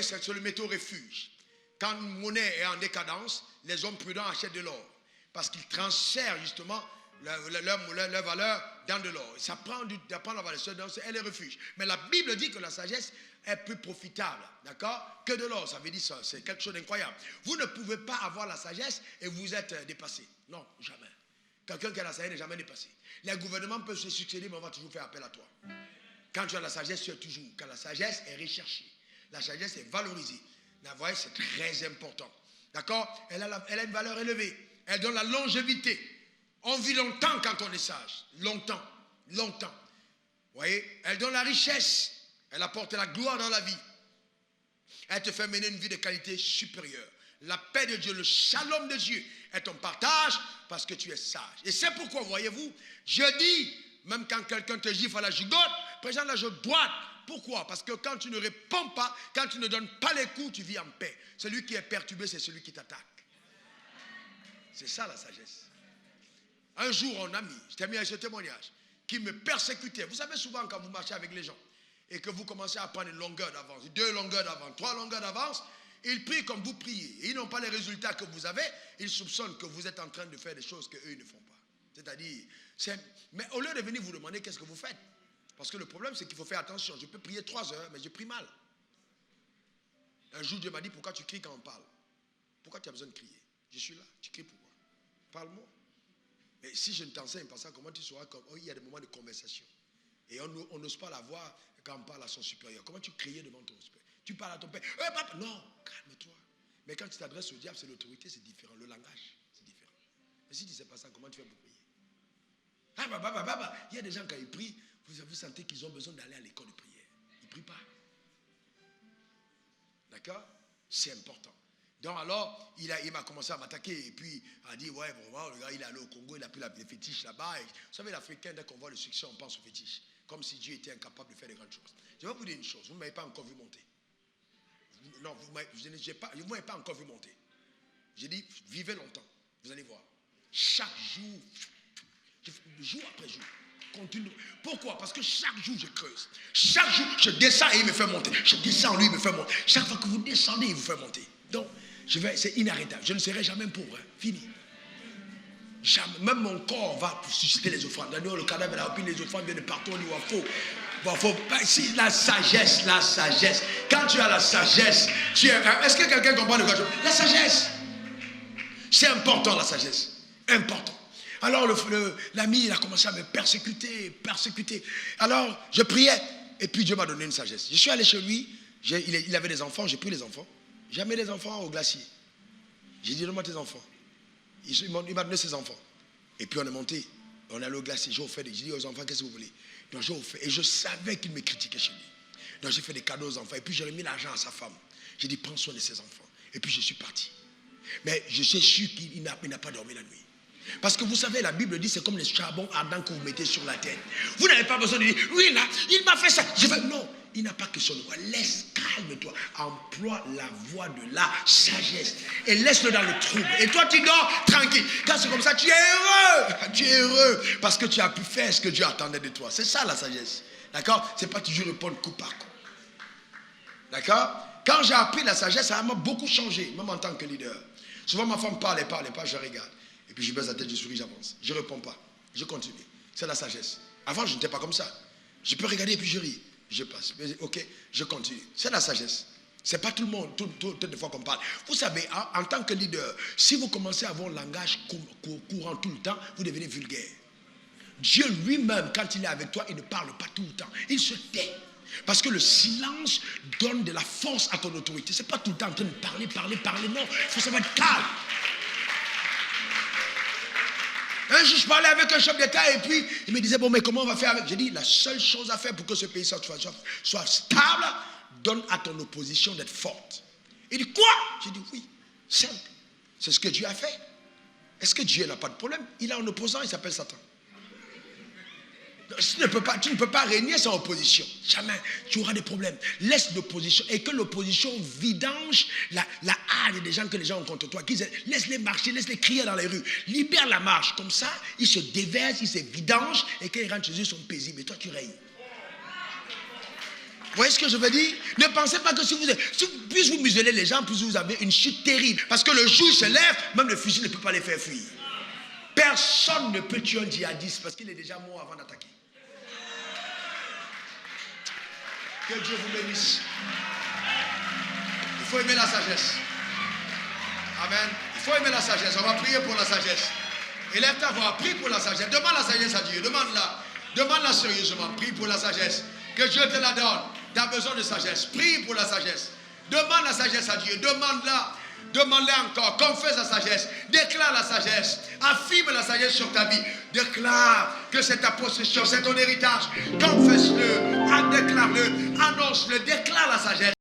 c'est le métaux refuge. Quand une monnaie est en décadence, les hommes prudents achètent de l'or. Parce qu'ils transfèrent justement leur valeur dans de l'or. Ça prend la valeur, elle est refuge. Mais la Bible dit que la sagesse est plus profitable, d'accord, que de l'or. Ça veut dire ça, c'est quelque chose d'incroyable. Vous ne pouvez pas avoir la sagesse et vous êtes dépassé. Non, jamais. Quelqu'un qui a la sagesse n'est jamais dépassé. Les gouvernements peuvent se succéder, mais on va toujours faire appel à toi. Quand tu as la sagesse, tu es toujours. Quand la sagesse est recherchée, la sagesse est valorisée. Vous voyez, c'est très important. D'accord? Elle a une valeur élevée. Elle donne la longévité. On vit longtemps quand on est sage. Longtemps. Longtemps. Vous voyez? Elle donne la richesse. Elle apporte la gloire dans la vie. Elle te fait mener une vie de qualité supérieure. La paix de Dieu, le shalom de Dieu est ton partage parce que tu es sage. Et c'est pourquoi, voyez-vous, je dis, même quand quelqu'un te gifle à la gigote, présente la joue droite. Pourquoi? Parce que quand tu ne réponds pas, quand tu ne donnes pas les coups, tu vis en paix. Celui qui est perturbé, c'est celui qui t'attaque. C'est ça la sagesse. Un jour, un ami, je t'ai mis à ce témoignage, qui me persécutait. Vous savez souvent quand vous marchez avec les gens et que vous commencez à prendre une longueur d'avance, 2 longueurs d'avance, 3 longueurs d'avance, ils prient comme vous priez. Et ils n'ont pas les résultats que vous avez, ils soupçonnent que vous êtes en train de faire des choses qu'eux ils ne font pas. C'est-à-dire, mais au lieu de venir vous demander qu'est-ce que vous faites, parce que le problème c'est qu'il faut faire attention. Je peux prier 3 heures, mais je prie mal. Un jour Dieu m'a dit, pourquoi tu cries quand on parle? Pourquoi tu as besoin de crier? Je suis là, tu cries pourquoi? Parle-moi. Mais si je ne t'enseigne pas ça, comment tu sauras qu'il y a des moments de conversation? Et on n'ose pas la voir quand on parle à son supérieur. Comment tu criais devant ton supérieur? Tu parles à ton père. Papa, non, calme-toi. Mais quand tu t'adresses au diable, c'est l'autorité, c'est différent. Le langage, c'est différent. Mais si tu ne sais pas ça, comment tu fais pour prier? Il y a des gens, quand ils prient, vous sentez qu'ils ont besoin d'aller à l'école de prière. Ils ne prient pas. D'accord? C'est important. Donc alors, il m'a commencé à m'attaquer et puis a dit, ouais, bon, le gars, il est allé au Congo, il a pris les fétiches là-bas. Vous savez, l'Africain, dès qu'on voit le succès, on pense aux fétiches. Comme si Dieu était incapable de faire de grandes choses. Je vais vous dire une chose, vous ne m'avez pas encore vu monter. Non, vous ne m'avez pas encore vu monter. J'ai dit, vivez longtemps, vous allez voir. Chaque jour après jour, continue. Pourquoi? Parce que chaque jour, je creuse. Chaque jour, je descends et il me fait monter. Je descends, lui, il me fait monter. Chaque fois que vous descendez, il vous fait monter. Donc, c'est inarrêtable. Je ne serai jamais pauvre. Hein. Fini. Jamais. Même mon corps va susciter les offrandes. D'ailleurs, le cadavre là, puis les offrandes viennent de partout. On dit, faut. Si la sagesse. Quand tu as la sagesse, est-ce que quelqu'un comprend de quoi je parle? La sagesse. C'est important, la sagesse. Important. Alors, l'ami, il a commencé à me persécuter. Alors, je priais. Et puis, Dieu m'a donné une sagesse. Je suis allé chez lui. Il avait des enfants. J'ai pris les enfants. J'ai amené les enfants au glacier. J'ai dit, donne-moi tes enfants. Il m'a donné ses enfants. Et puis on est monté. On est allé au glacier. J'ai offert. J'ai dit aux enfants, qu'est-ce que vous voulez? Donc j'ai offert. Et je savais qu'il me critiquait chez lui. Donc j'ai fait des cadeaux aux enfants. Et puis j'ai remis l'argent à sa femme. J'ai dit, prends soin de ses enfants. Et puis je suis parti. Mais je suis sûr qu'il n'a pas dormi la nuit. Parce que vous savez, la Bible dit, c'est comme les charbons ardents que vous mettez sur la terre. Vous n'avez pas besoin de dire, oui là, il m'a fait ça. Non. Il n'a pas question de quoi. Laisse, calme-toi. Emploie la voie de la sagesse. Et laisse-le dans le trouble. Et toi, tu dors tranquille. Quand c'est comme ça, tu es heureux. Tu es heureux. Parce que tu as pu faire ce que Dieu attendait de toi. C'est ça la sagesse. D'accord? C'est pas toujours répondre coup par coup. D'accord? Quand j'ai appris la sagesse, ça m'a beaucoup changé. Même en tant que leader. Souvent, ma femme parle, je regarde. Et puis je baisse la tête, je souris, j'avance. Je ne réponds pas. Je continue. C'est la sagesse. Avant, je n'étais pas comme ça. Je peux regarder et puis je ris. Je passe. Ok, je continue. C'est la sagesse. Ce n'est pas tout le monde, toutes les fois qu'on parle. Vous savez, en tant que leader, si vous commencez à avoir un langage courant tout le temps, vous devenez vulgaire. Dieu lui-même, quand il est avec toi, il ne parle pas tout le temps. Il se tait. Parce que le silence donne de la force à ton autorité. Ce n'est pas tout le temps en train de parler. Non, il faut savoir être calme. Un jour, je parlais avec un chef d'État et puis il me disait, bon, mais comment on va faire avec? J'ai dit, la seule chose à faire pour que ce pays soit stable, donne à ton opposition d'être forte. Il dit, quoi? J'ai dit, oui, simple. C'est ce que Dieu a fait. Est-ce que Dieu n'a pas de problème? Il a un opposant, il s'appelle Satan. Tu ne peux pas régner sans opposition. Jamais. Tu auras des problèmes. Laisse l'opposition. Et que l'opposition vidange la haine des gens que les gens ont contre toi. Laisse-les marcher, laisse-les crier dans les rues. Libère la marche. Comme ça, ils se déversent, ils se vidangent. Et quand ils rentrent chez eux, ils sont paisibles. Et toi, tu règnes. Vous voyez ce que je veux dire? Ne pensez pas que plus vous muselez les gens, plus vous avez une chute terrible. Parce que le jour où ils se lèvent, même le fusil ne peut pas les faire fuir. Personne ne peut tuer un djihadiste parce qu'il est déjà mort avant d'attaquer. Que Dieu vous bénisse. Il faut aimer la sagesse. Amen. Il faut aimer la sagesse. On va prier pour la sagesse. Élève ta voix, prie pour la sagesse. Demande la sagesse à Dieu. Demande-la. Demande-la sérieusement. Prie pour la sagesse. Que Dieu te la donne. Tu as besoin de sagesse. Prie pour la sagesse. Demande la sagesse à Dieu. Demande-la. Demande-la encore. Confesse la sagesse. Déclare la sagesse. Affirme la sagesse sur ta vie. Déclare que c'est ta possession, c'est ton héritage. Confesse-le. Déclare-le. Annonce-le. Déclare la sagesse.